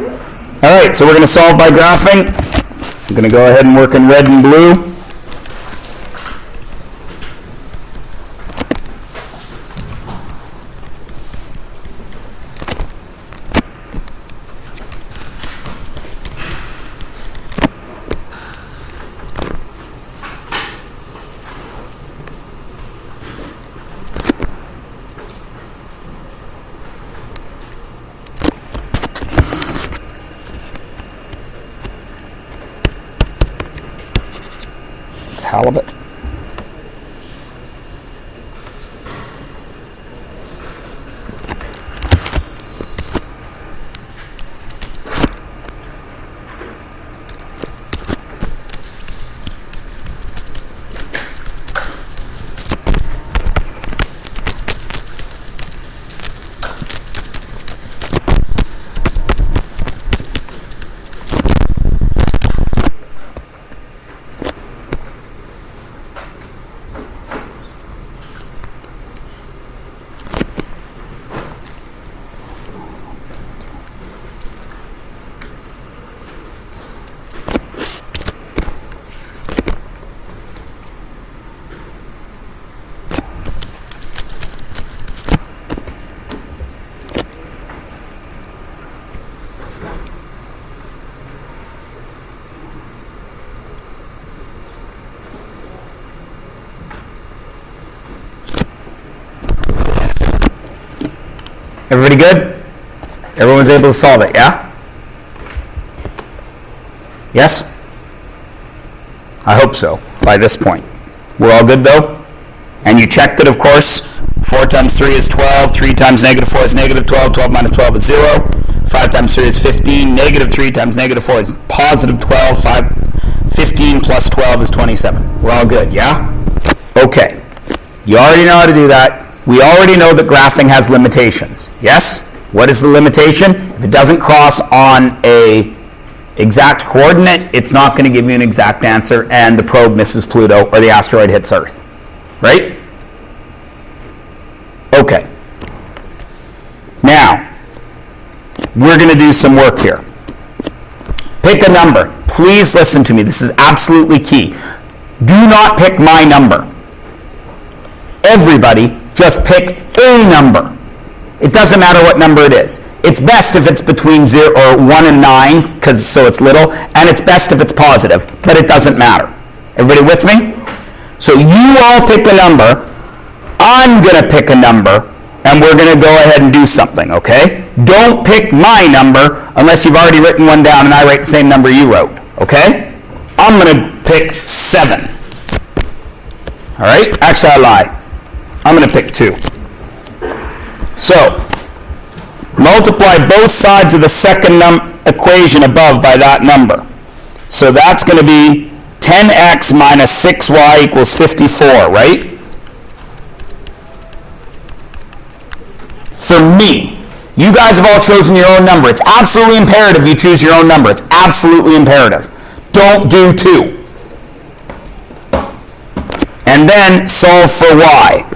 All right, so we're going to solve by graphing. I'm going to go ahead and work in red and blue. Halibut. Everybody good? Everyone's able to solve it, yeah? Yes? I hope so, by this point. We're all good, though? And you checked it, of course. 4 times 3 is 12. 3 times negative 4 is negative 12. 12 minus 12 is 0. 5 times 3 is 15. Negative 3 times negative 4 is positive 12. 15 plus 12 is 27. We're all good, yeah? Okay. You already know how to do that. We already know that graphing has limitations. Yes? What is the limitation? If it doesn't cross on a exact coordinate, it's not going to give you an exact answer, and the probe misses Pluto or the asteroid hits Earth. Right? Okay. Now, we're going to do some work here. Pick a number. Please listen to me. This is absolutely key. Do not pick my number. Everybody just pick a number. It doesn't matter what number it is. It's best if it's between 0 or 1 and 9, because so it's little, and it's best if it's positive, but it doesn't matter. Everybody with me? So you all pick a number. I'm going to pick a number, and we're going to go ahead and do something, okay? Don't pick my number unless you've already written one down and I write the same number you wrote, okay? I'm going to pick 7. All right? Actually, I lie. I'm going to pick 2. So, multiply both sides of the second equation above by that number. So that's going to be 10x minus 6y equals 54, right? For me, you guys have all chosen your own number. It's absolutely imperative you choose your own number. It's absolutely imperative. Don't do 2. And then solve for y.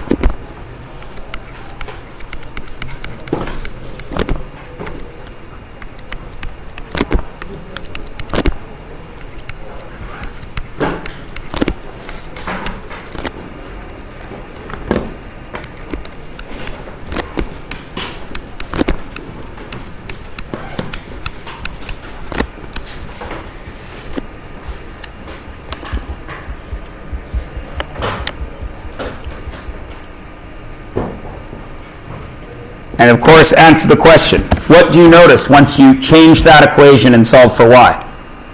And of course, answer the question. What do you notice once you change that equation and solve for y?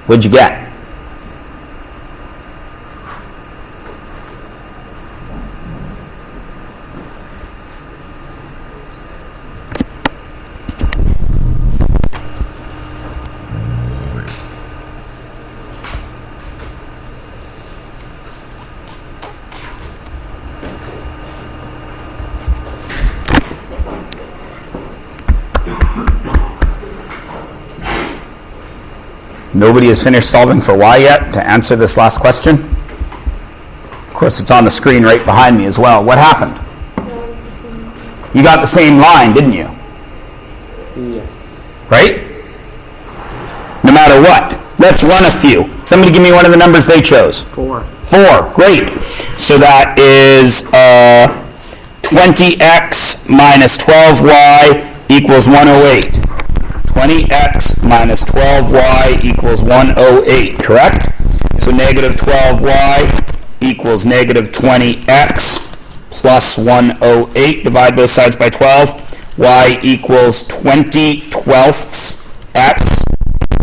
What'd you get? Nobody has finished solving for y yet to answer this last question? Of course, it's on the screen right behind me as well. What happened? You got the same line, didn't you? Yes. Right? no matter what. Let's run a few. Somebody give me one of the numbers they chose. 4. 4, great. So that is 20x minus 12y equals 108. 20x minus 12y equals 108, correct? So negative 12y equals negative 20x plus 108. Divide both sides by 12. Y equals 20 twelfths x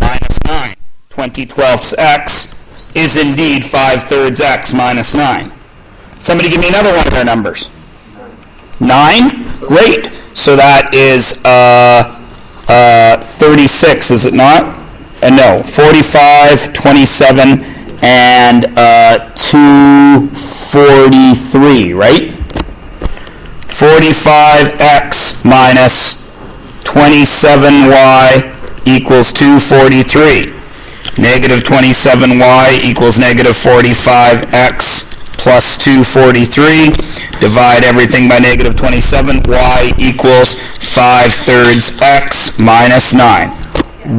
minus 9. 20 twelfths x is indeed 5/3 x minus 9. Somebody give me another one of their numbers. 9? Great. So that is 36, is it not? No, 45, 27, and 243, right? 45x minus 27y equals 243. Negative 27y equals negative 45x plus 243. Divide everything by negative 27. Y equals 5/3 x minus 9.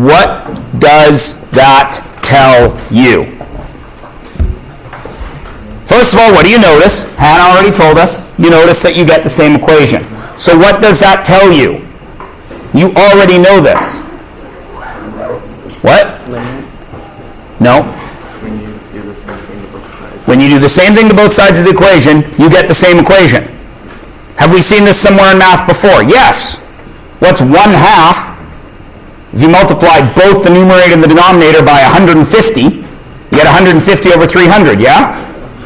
What does that tell you? First of all, what do you notice? Hannah already told us. You notice that you get the same equation. So what does that tell you? You already know this. What? No. When you do the same thing to both sides of the equation, you get the same equation. Have we seen this somewhere in math before? Yes. What's 1/2? If you multiply both the numerator and the denominator by 150, you get 150 over 300, yeah?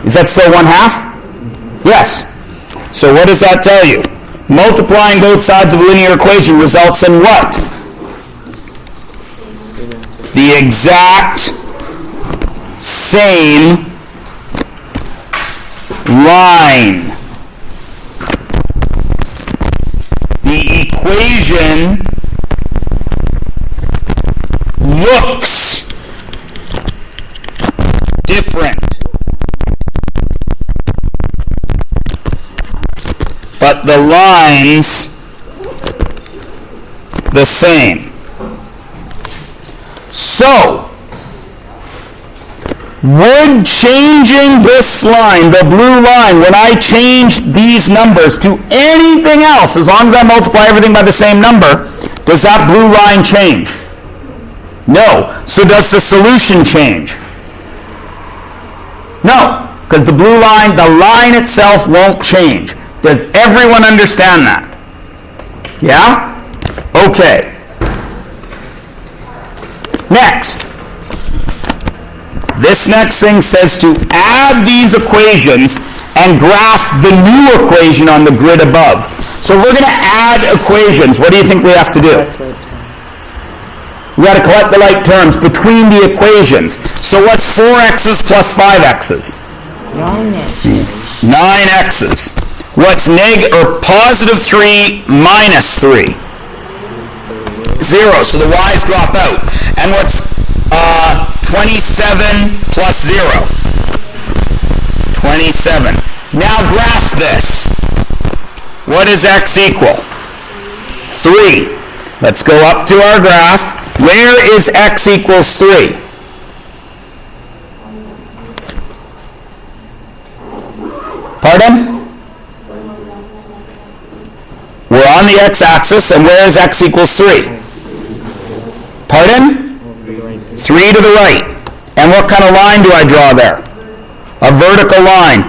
Is that still 1/2? Yes. So what does that tell you? Multiplying both sides of a linear equation results in what? The exact same line. The equation looks different, but the line's the same. So, would changing this line, the blue line, when I change these numbers to anything else, as long as I multiply everything by the same number, does that blue line change? No. So does the solution change? No, because the blue line, the line itself won't change. Does everyone understand that? Yeah? Okay. Next. This next thing says to add these equations and graph the new equation on the grid above. So if we're going to add equations, what do you think we have to do? We got to collect the like terms between the equations. So what's 4x's plus 5x's? 9x. 9x's. What's positive 3 minus 3? 0. So the y's drop out. And what's 27 plus 0? 27. Now graph this. What does x equal? 3. Let's go up to our graph. Where is x equals 3? Pardon? We're on the x-axis, and where is x equals 3? Pardon? 3 to the right. And what kind of line do I draw there? A vertical line.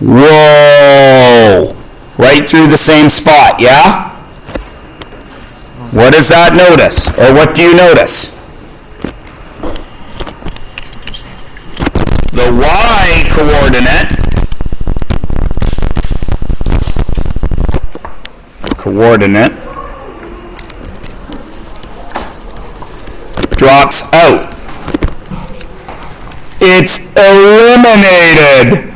Whoa! Right through the same spot, yeah? What does that notice? Or what do you notice? The y coordinate drops out. It's eliminated.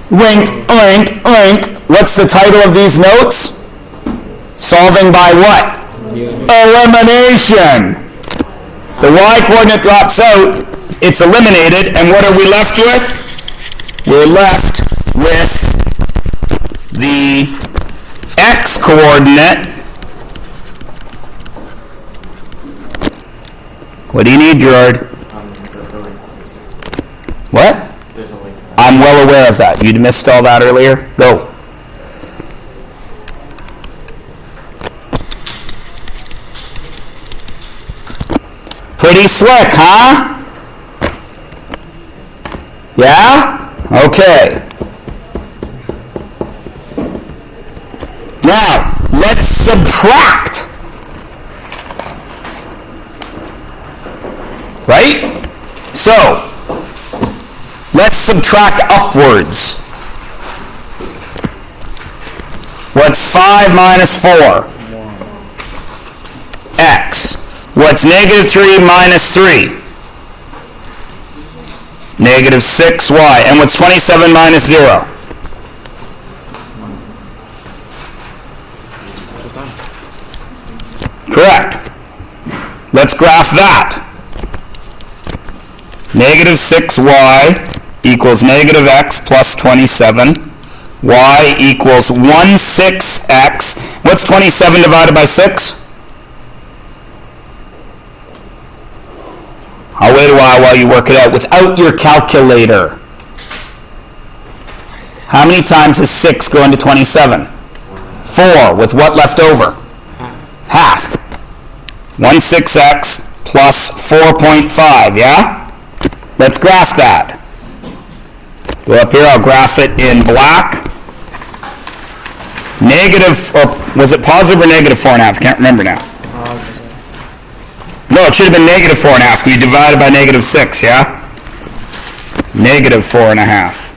Link, link, link. What's the title of these notes? Solving by what? Elimination. The y coordinate drops out. It's eliminated. And what are we left with? We're left with the x coordinate What do you need, Gerard? What? There's a link to that. I'm well aware of that. You missed all that earlier? Go. Pretty slick, huh? Yeah? Okay. Now, let's subtract. Right? So, let's subtract upwards. What's 5 minus 4? X. What's negative 3 minus 3? Negative 6y. And what's 27 minus 0? Correct. Let's graph that. Negative 6y equals negative x plus 27. Y equals 1/6 x. What's 27 divided by 6? I'll wait a while you work it out without your calculator. How many times does 6 go into 27? 4, with what left over? Half. 1/6x plus 4.5, yeah? Let's graph that. Go up here, I'll graph it in black. Negative, or was it positive or negative 4.5? Can't remember now. No, it should have been negative 4.5. We divided by negative 6, yeah? Negative 4.5.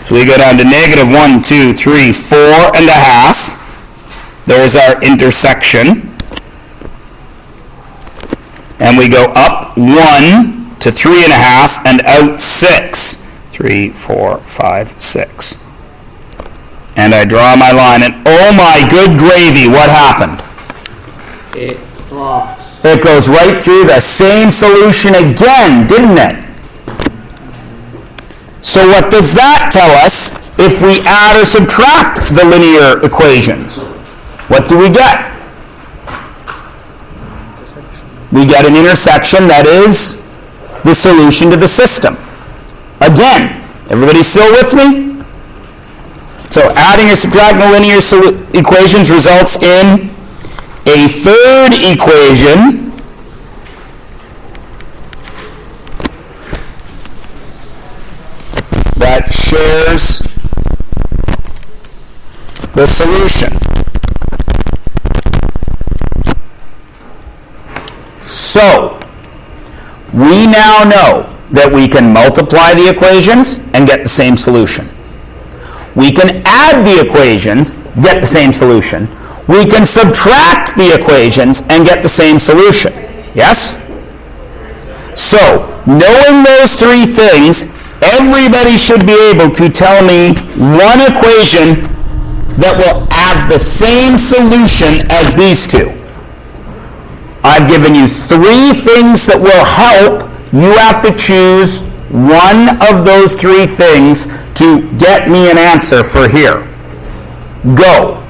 So we go down to negative 1, 2, 3, 4.5. There's our intersection. And we go up 1 to 3.5 and out 6. 3, 4, 5, 6. And I draw my line, and oh my good gravy, what happened? It lost. It goes right through the same solution again, didn't it? So what does that tell us if we add or subtract the linear equations? What do we get? We get an intersection that is the solution to the system. Again, everybody still with me? So adding or subtracting the linear equations results in a third equation that shares the solution. So, we now know that we can multiply the equations and get the same solution. We can add the equations, get the same solution. We can subtract the equations and get the same solution. Yes? So, knowing those three things, everybody should be able to tell me one equation that will have the same solution as these two. I've given you three things that will help. You have to choose one of those three things to get me an answer for here. Go.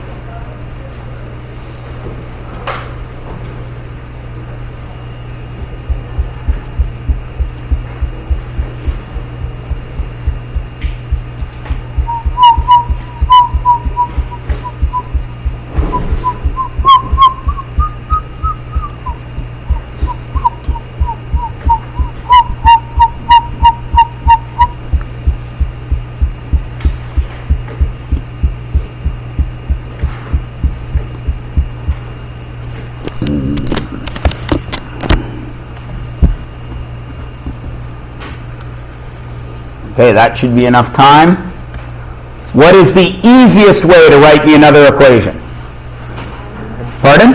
Okay, that should be enough time. What is the easiest way to write me another equation? Pardon?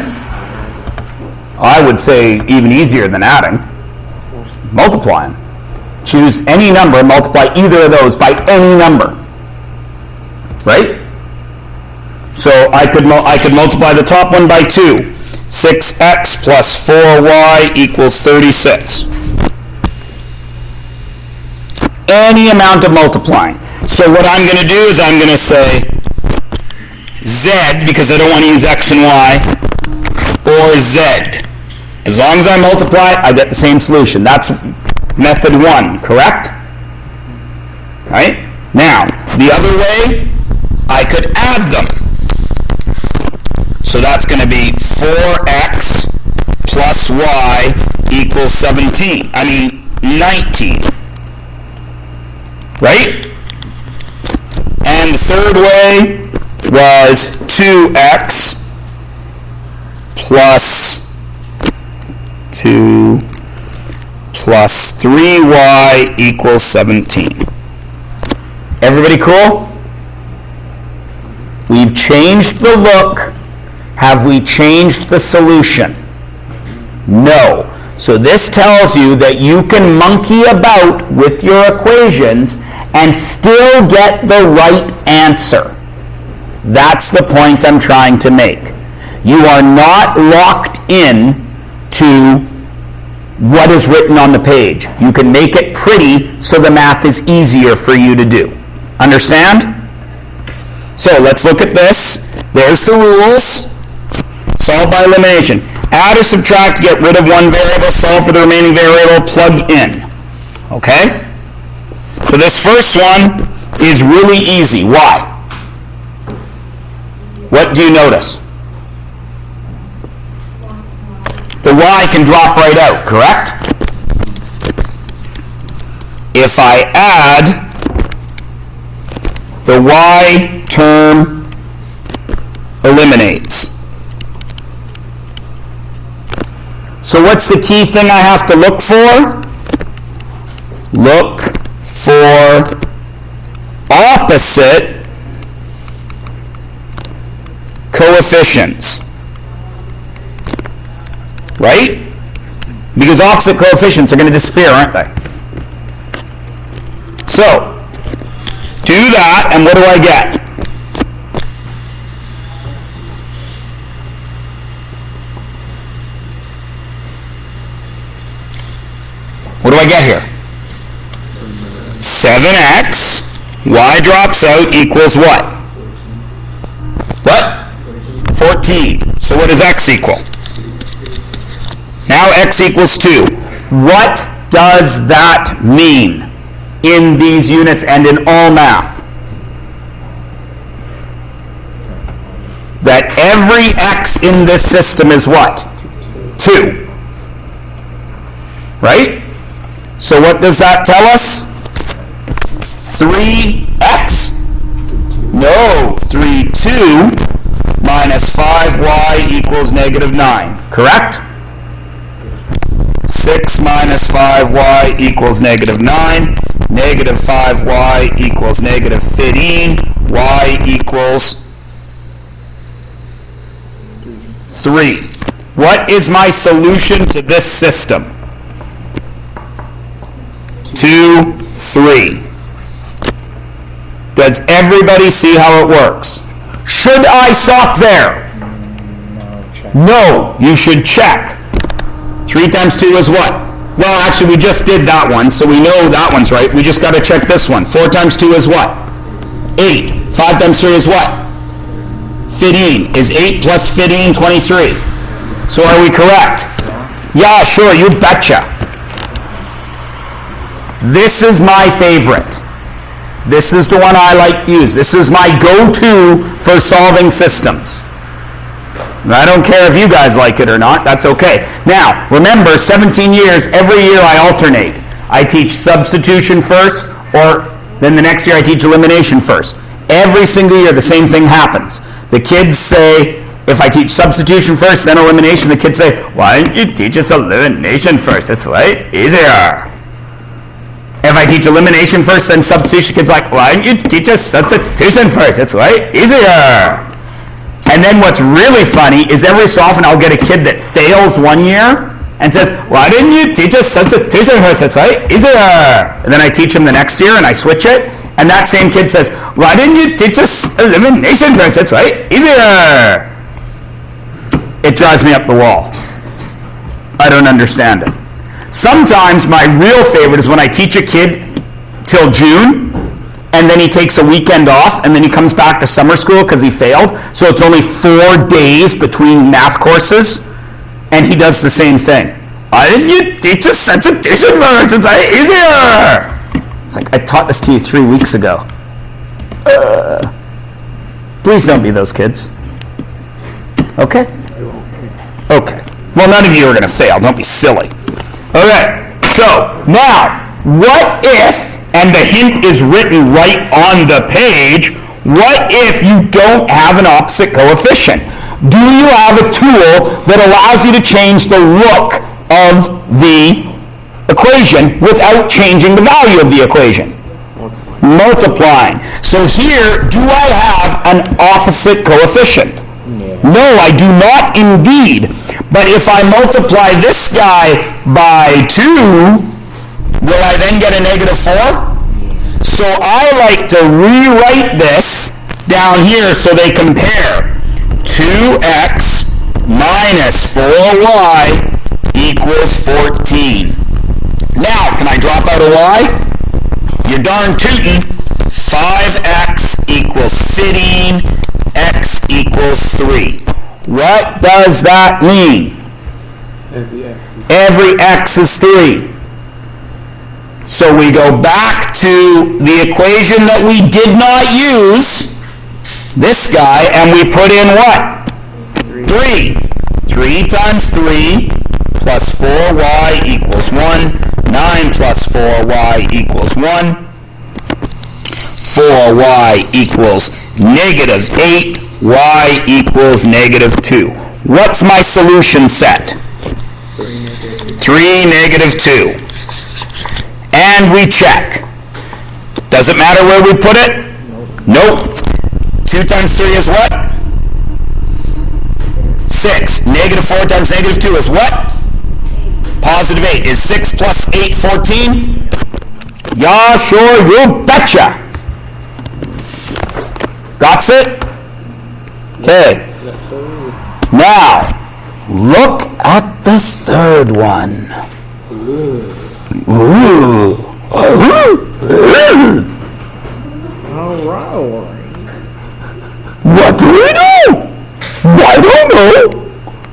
I would say even easier than adding. Multiplying. Choose any number, multiply either of those by any number. Right? So I could multiply the top one by 2. 6x plus 4y equals 36. Any amount of multiplying. So what I'm going to do is I'm going to say z, because I don't want to use x and y, or z. As long as I multiply, I get the same solution. That's method 1, correct? Right? Now, the other way, I could add them. So that's going to be 4x plus y equals 19. Right? And the third way was 2x plus 2 plus 3y equals 17. Everybody cool? We've changed the look. Have we changed the solution? No. So this tells you that you can monkey about with your equations and still get the right answer. That's the point I'm trying to make. You are not locked in to what is written on the page. You can make it pretty so the math is easier for you to do. Understand? So let's look at this. There's the rules. Solve by elimination. Add or subtract, get rid of one variable, solve for the remaining variable, plug in. Okay? So this first one is really easy. Why? What do you notice? The y can drop right out, correct? If I add, the y term eliminates. So what's the key thing I have to look for? Look for opposite coefficients. Right? Because opposite coefficients are going to disappear, aren't they? So, do that, and what do I get? What do I get here? 7x, y drops out, equals what? What? 14. So what does x equal? Now x equals 2. What does that mean in these units and in all math? That every x in this system is what? 2. Right? So what does that tell us? 3x? No, 3, 2 minus 5y equals negative 9. Correct? 6 minus 5y equals negative 9. Negative 5y equals negative 15. Y equals 3. What is my solution to this system? 2, 3. Does everybody see how it works? Should I stop there? No, you should check. 3 times 2 is what? Well, actually, we just did that one, so we know that one's right. We just got to check this one. 4 times 2 is what? 8. 5 times 3 is what? 15. Is 8 plus 15 23? So are we correct? Yeah, sure, you betcha. This is my favorite. This is the one I like to use. This is my go-to for solving systems. I don't care if you guys like it or not. That's okay. Now, remember, 17 years, every year I alternate. I teach substitution first, or then the next year I teach elimination first. Every single year the same thing happens. The kids say, if I teach substitution first, then elimination, the kids say, why don't you teach us elimination first? It's way easier. If I teach elimination first, then substitution, kids like, why don't you teach us substitution first? It's way easier. And then what's really funny is every so often I'll get a kid that fails one year and says, why didn't you teach us substitution first? It's way easier. And then I teach him the next year and I switch it. And that same kid says, why didn't you teach us elimination first? It's way easier. It drives me up the wall. I don't understand it. Sometimes my real favorite is when I teach a kid till June, and then he takes a weekend off, and then he comes back to summer school because he failed. So it's only 4 days between math courses. And he does the same thing. Why didn't you teach us such addition first? It's easier. It's like, I taught this to you 3 weeks ago. Please don't be those kids. Okay? Okay. Well, none of you are going to fail. Don't be silly. Okay. So, now, what if, and the hint is written right on the page, what if you don't have an opposite coefficient? Do you have a tool that allows you to change the look of the equation without changing the value of the equation? Multiplying. So here, do I have an opposite coefficient? No, I do not indeed. But if I multiply this guy by 2, will I then get a negative 4? So I like to rewrite this down here so they compare. 2x minus 4y equals 14. Now, can I drop out a y? You're darn tootin'. 5x equals 15, x equals 3. What does that mean? Every x is 3. So we go back to the equation that we did not use, this guy, and we put in what? 3. 3 times 3 plus 4y equals 1. 9 plus 4y equals 1. 4y equals negative 8. Y equals negative 2. What's my solution set? 3, negative 2. And we check. Does it matter where we put it? Nope. 2 times 3 is what? 6. Negative 4 times negative 2 is what? Positive 8. Is 6 plus 8 14? Yeah, sure, you betcha. Got it? Okay. Now, look at the third one. Ooh. What do we do? I don't know.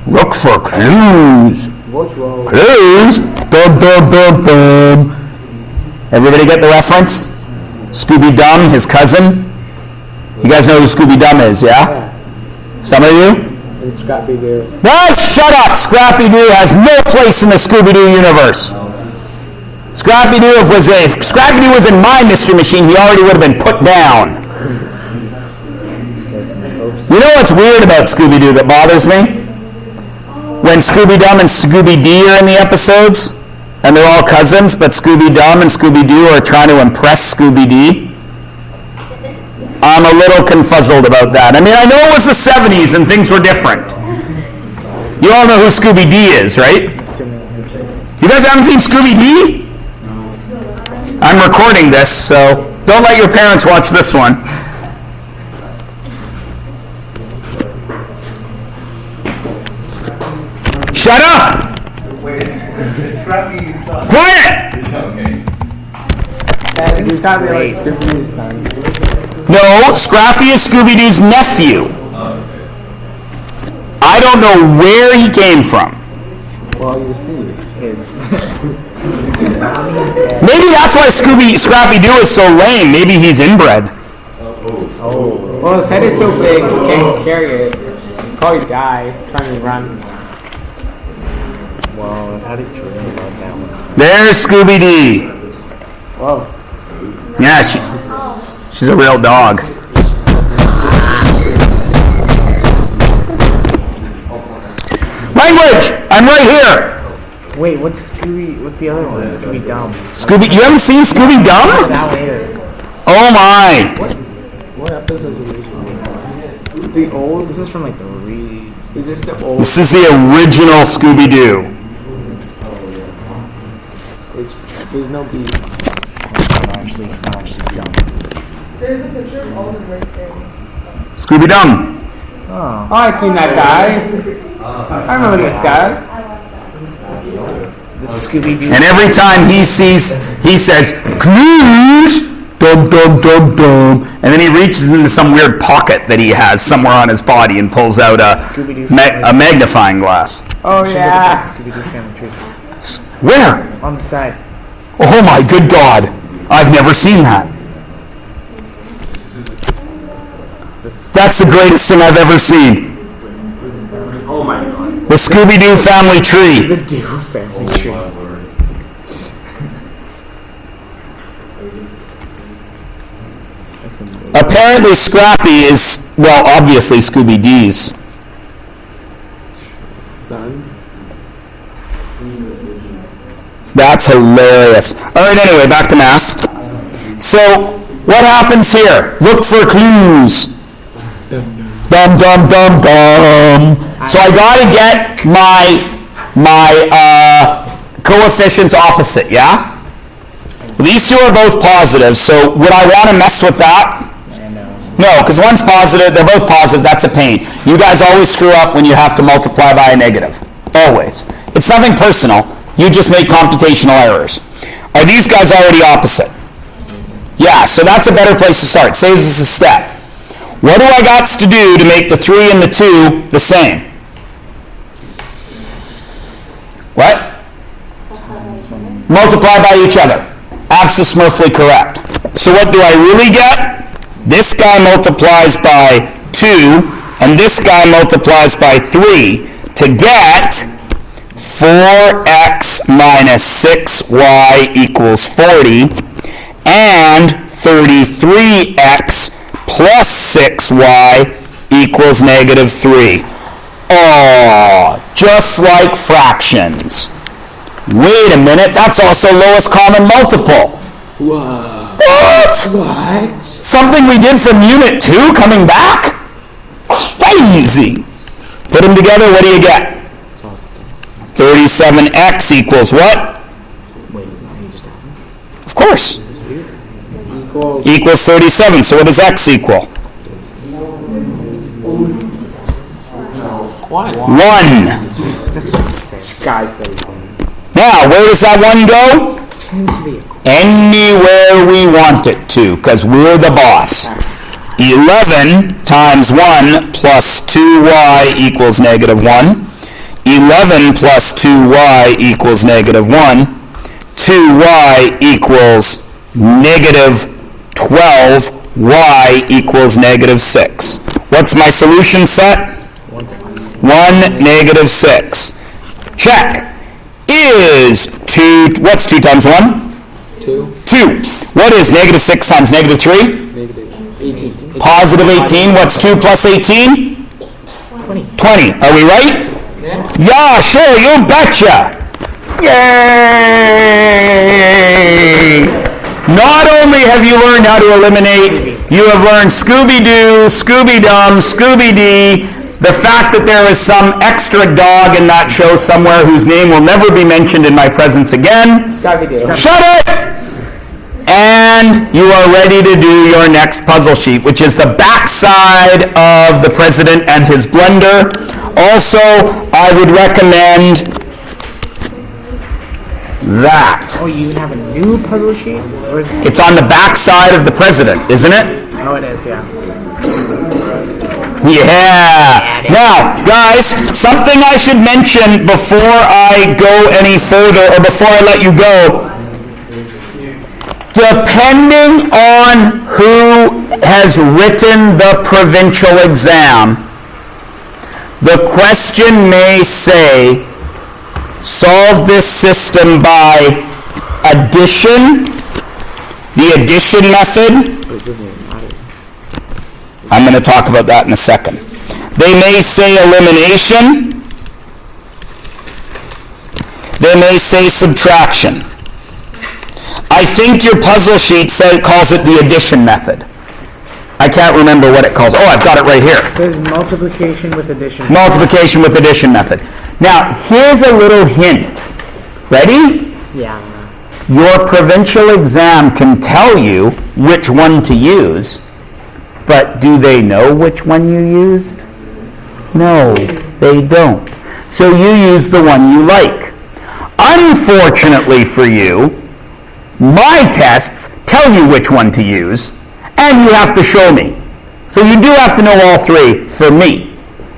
Look for clues. What's wrong? Clues. Dum, dum, dum, dum. Everybody get the reference? Scooby-Dum, his cousin. You guys know who Scooby-Dum is, yeah? Some of you? And Scrappy-Doo. No, shut up! Scrappy-Doo has no place in the Scooby-Doo universe. Scrappy-Doo, if Scrappy-Doo was in my Mystery Machine, he already would have been put down. You know what's weird about Scooby-Doo that bothers me? When Scooby-Dum and Scooby-Dee are in the episodes, and they're all cousins, but Scooby-Dum and Scooby-Doo are trying to impress Scooby-Dee. I'm a little confuzzled about that. I mean, I know it was the 70s and things were different. You all know who Scooby-Dee is, right? You guys haven't seen Scooby-Dee? I'm recording this, so don't let your parents watch this one. Shut up! Wait, Scrappy son. Quiet! Okay. It's got to be like Scooby-Doo's son. No, Scrappy is Scooby-Doo's nephew. I don't know where he came from. Well, you see, his. Maybe that's why Scrappy-Doo is so lame. Maybe he's inbred. Oh. Well, his head is so big, he can't carry it. He'd probably die trying to run. Well, how did you know about that one? There's Scooby-Dee. Whoa. Yeah, she's a real dog. Language! I'm right here. Wait, what's the other one? Scooby-Dum. You haven't seen Scooby-Dum? That later. Oh my. What episode is this from? The old? This is from like is this the old? This is the original Scooby-Doo. There's no B. It's not actually dumb. There's a picture of all the right there. Scooby-Dum. Oh, I've seen that guy. I remember this guy. The Scooby-Doo. And every time he says, clues, dum, dum, dum, dum. And then he reaches into some weird pocket that he has somewhere on his body and pulls out a magnifying glass. Oh yeah. Scooby-Doo family tree. Where? On the side. Oh my good God. I've never seen that. That's the greatest thing I've ever seen. Oh my god. The Scooby-Doo family tree. The Doo family tree. That's amazing. Apparently Scrappy is, well, obviously Scooby-D's. Son. That's hilarious. All right, anyway, back to math. So, what happens here? Look for clues. Dum, dum, dum, dum. So I got to get my coefficients opposite, yeah? These two are both positive, so would I want to mess with that? No, because one's positive, they're both positive, that's a pain. You guys always screw up when you have to multiply by a negative. Always. It's nothing personal. You just make computational errors. Are these guys already opposite? Yeah, so that's a better place to start. Saves us a step. What do I got to do to make the 3 and the 2 the same? What? Multiply by each other. Absolutely correct. So what do I really get? This guy multiplies by 2, and this guy multiplies by 3 to get 4x minus 6y equals 40, and 33x plus 6y equals negative 3. Oh, just like fractions. Wait a minute, that's also lowest common multiple. Whoa. What? Something we did from Unit 2 coming back? Crazy. Put them together, what do you get? 37x equals what? Wait, no, you just have them. Of course. Equals. Equals 37. So what does x equal? 1. 1. That's what I said. Guys, those one. Now, where does that 1 go? 10 to the equal. Anywhere we want it to, because we're the boss. 11 times 1 plus 2y equals negative 1. 11 plus 2y equals negative 1. 2y equals negative 12. Y equals negative 6. What's my solution set? 1, negative 6. Check. Is 2, what's 2 times 1? 2. 2. What is negative 6 times negative 3? Negative 18. Positive 18. What's 2 plus 18? 20. Are we right? Yes. Yeah, sure, you betcha. Yay! Not only have you learned how to eliminate, you have learned Scooby-Doo, Scooby-Dum, Scooby-Dee, the fact that there is some extra dog in that show somewhere whose name will never be mentioned in my presence again. Scooby-Doo. Shut it! And you are ready to do your next puzzle sheet, which is the backside of the president and his blender. Also, I would recommend that. Oh, you have a new puzzle sheet? Or is it? It's on the backside of the president, isn't it? Oh, it is, yeah. Yeah. Now, guys, something I should mention before I go any further, or before I let you go. Depending on who has written the provincial exam, the question may say, solve this system by addition, the addition method. It doesn't even matter. I'm going to talk about that in a second. They may say elimination. They may say subtraction. I think your puzzle sheet calls it the addition method. I can't remember what it calls. Oh, I've got it right here. It says multiplication with addition. Multiplication with addition method. Now, here's a little hint. Ready? Yeah. Your provincial exam can tell you which one to use, but do they know which one you used? No, they don't. So you use the one you like. Unfortunately for you, my tests tell you which one to use, and you have to show me. So you do have to know all three for me.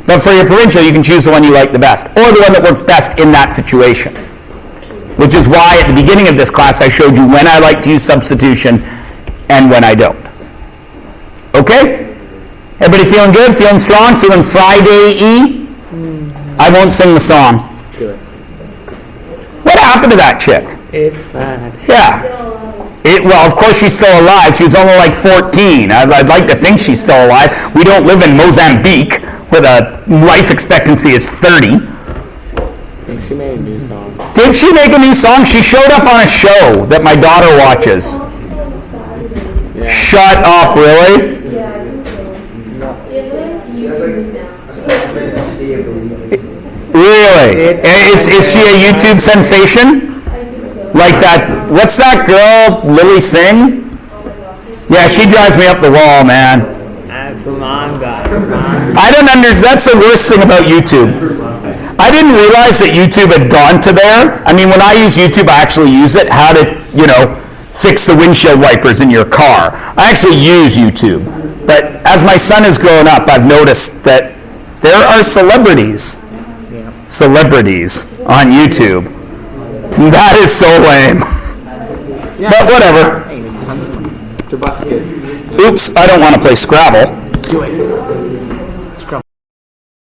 But for your provincial, you can choose the one you like the best, or the one that works best in that situation. Which is why at the beginning of this class I showed you when I like to use substitution and when I don't. Okay? Everybody feeling good? Feeling strong? Feeling Friday-y? I won't sing the song. Do it. What happened to that chick? It's bad. Yeah. Well, of course she's still alive. She was only like 14. I'd like to think she's still alive. We don't live in Mozambique where the life expectancy is 30. I think she made a new song. Did she make a new song? She showed up on a show that my daughter watches. Yeah. Shut up, really? Really? Is she a YouTube sensation? Like that, what's that girl, Lily Singh? Yeah, she drives me up the wall, man. Come on, guys. That's the worst thing about YouTube. I didn't realize that YouTube had gone to there. I mean, when I use YouTube, I actually use it, how to, fix the windshield wipers in your car. I actually use YouTube. But as my son has grown up, I've noticed that there are celebrities on YouTube. That is so lame. Yeah. But whatever. Tobuscus. Oops, I don't want to play Scrabble. Do it.